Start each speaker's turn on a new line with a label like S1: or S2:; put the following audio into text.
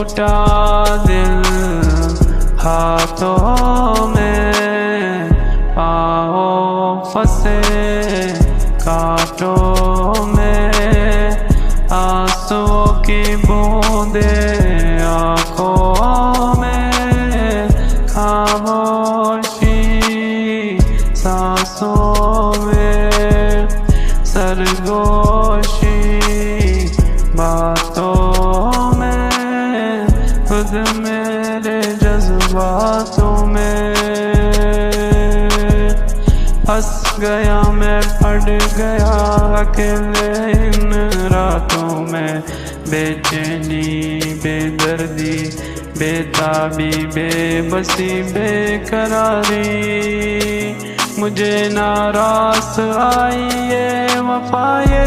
S1: टूटा दिल हाथों में, पाँव फंसे कांटों में, आंसुओं की बूंदे आँखों में, खामोशी सांसों में, सरगोशी बातों में, खुद मेरे जज्बातों में। फंस गया मैं, पड़ गया अकेले इन रातों में, बेचैनी बेदर्दी बेताबी बेबसी बेकरारी, मुझे नाराज आई ये वफा ये